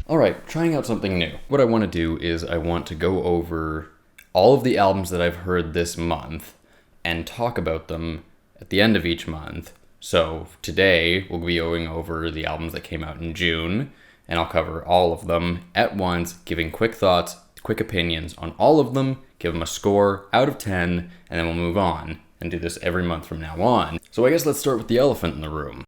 Alright, trying out something new. What I want to do is I want to go over all of the albums that I've heard this month and talk about them at the end of each month. So today we'll be going over the albums that came out in June, and I'll cover all of them at once, giving quick thoughts, quick opinions on all of them, give them a score out of 10, and then we'll move on and do this every month from now on. So I guess let's start with the elephant in the room.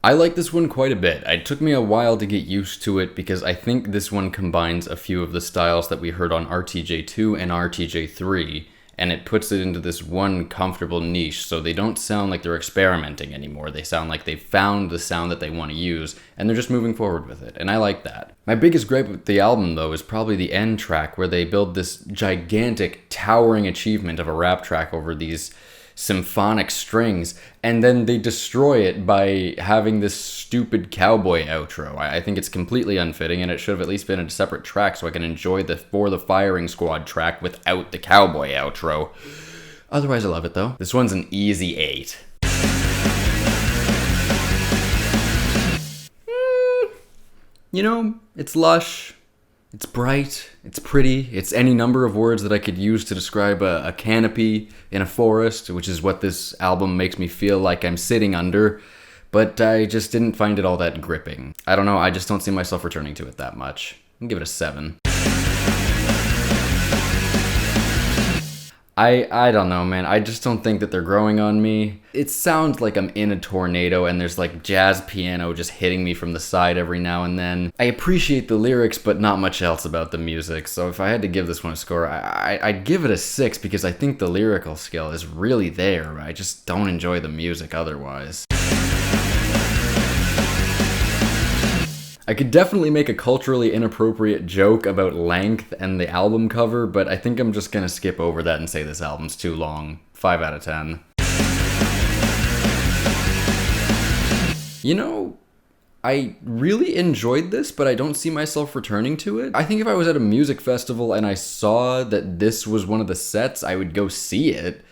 I like this one quite a bit. It took me a while to get used to it because I think this one combines a few of the styles that we heard on RTJ 2 and RTJ 3, and it puts it into this one comfortable niche, so they don't sound like they're experimenting anymore. They sound like they've found the sound that they want to use, and they're just moving forward with it, and I like that. My biggest gripe with the album, though, is probably the end track, where they build this gigantic, towering achievement of a rap track over these symphonic strings, and then they destroy it by having this stupid cowboy outro. I think it's completely unfitting, and it should have at least been a separate track so I can enjoy the For the Firing Squad track without the cowboy outro. Otherwise, I love it though. This one's an easy 8. You know, it's lush, it's bright, it's pretty, it's any number of words that I could use to describe a canopy in a forest, which is what this album makes me feel like I'm sitting under, but I just didn't find it all that gripping. I don't know, I just don't see myself returning to it that much. I'll give it a 7. I don't know, man. I just don't think that they're growing on me. It sounds like I'm in a tornado and there's like jazz piano just hitting me from the side every now and then. I appreciate the lyrics, but not much else about the music. So if I had to give this one a score, I'd give it a 6 because I think the lyrical skill is really there. I just don't enjoy the music otherwise. I could definitely make a culturally inappropriate joke about length and the album cover, but I think I'm just gonna skip over that and say this album's too long. 5 out of 10. You know, I really enjoyed this, but I don't see myself returning to it. I think if I was at a music festival and I saw that this was one of the sets, I would go see it.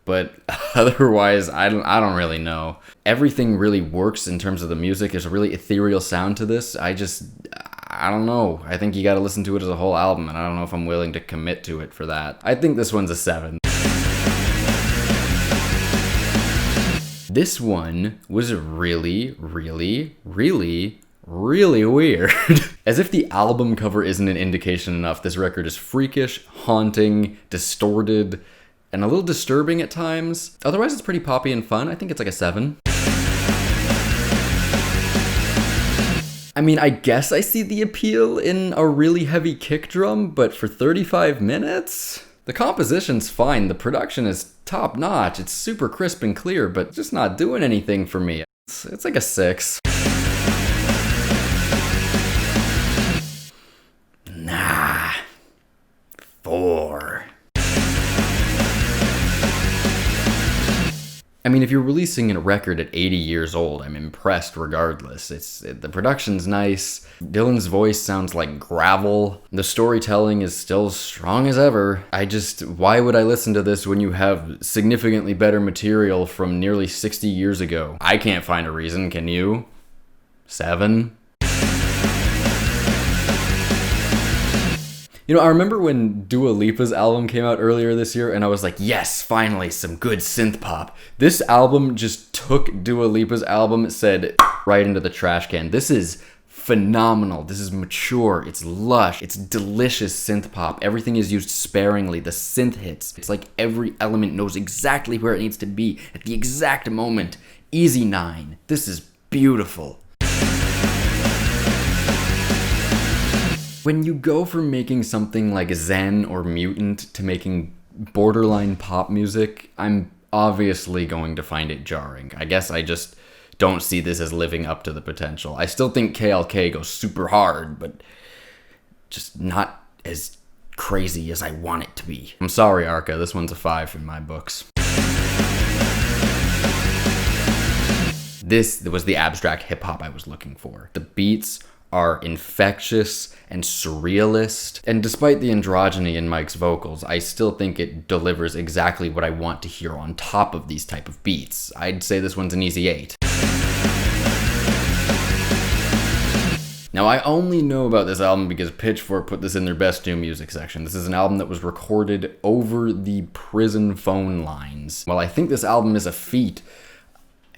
But otherwise, I don't really know. Everything really works in terms of the music. There's a really ethereal sound to this. I don't know. I think you gotta listen to it as a whole album, and I don't know if I'm willing to commit to it for that. I think this one's a 7. This one was really, really, really, really weird. As if the album cover isn't an indication enough, this record is freakish, haunting, distorted, and a little disturbing at times. Otherwise, it's pretty poppy and fun. I think it's like a 7. I mean, I guess I see the appeal in a really heavy kick drum, but for 35 minutes? The composition's fine. The production is top notch. It's super crisp and clear, but just not doing anything for me. It's like a 6. Nah. 4. I mean, if you're releasing a record at 80 years old, I'm impressed regardless. The production's nice. Dylan's voice sounds like gravel. The storytelling is still strong as ever. Why would I listen to this when you have significantly better material from nearly 60 years ago? I can't find a reason, can you? 7? You know, I remember when Dua Lipa's album came out earlier this year, and I was like, yes, finally, some good synth pop. This album just took Dua Lipa's album, said right into the trash can. This is phenomenal. This is mature. It's lush. It's delicious synth pop. Everything is used sparingly. The synth hits. It's like every element knows exactly where it needs to be at the exact moment. Easy 9. This is beautiful. When you go from making something like Zen or Mutant to making borderline pop music, I'm obviously going to find it jarring. I guess I just don't see this as living up to the potential. I still think KLK goes super hard, but just not as crazy as I want it to be. I'm sorry, Arca, this one's a 5 in my books. This was the abstract hip-hop I was looking for. The beats are infectious and surrealist, and despite the androgyny in Mike's vocals, I still think it delivers exactly what I want to hear on top of these type of beats. I'd say this one's an easy 8. Now, I only know about this album because Pitchfork put this in their best new music section. This is an album that was recorded over the prison phone lines. While I think this album is a feat,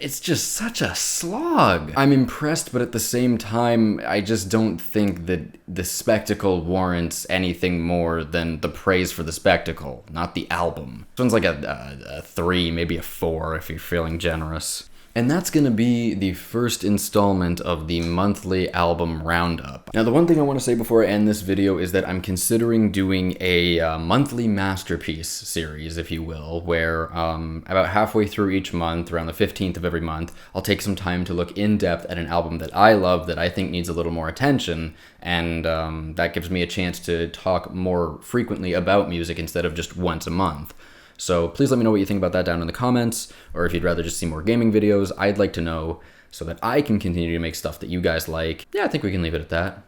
it's just such a slog. I'm impressed, but at the same time, I just don't think that the spectacle warrants anything more than the praise for the spectacle, not the album. This one's like a 3, maybe a 4 if you're feeling generous. And that's gonna be the first installment of the monthly album roundup. Now, the one thing I want to say before I end this video is that I'm considering doing a monthly masterpiece series, if you will, where about halfway through each month, around the 15th of every month, I'll take some time to look in depth at an album that I love that I think needs a little more attention, and that gives me a chance to talk more frequently about music instead of just once a month. So please let me know what you think about that down in the comments, or if you'd rather just see more gaming videos, I'd like to know so that I can continue to make stuff that you guys like. Yeah, I think we can leave it at that.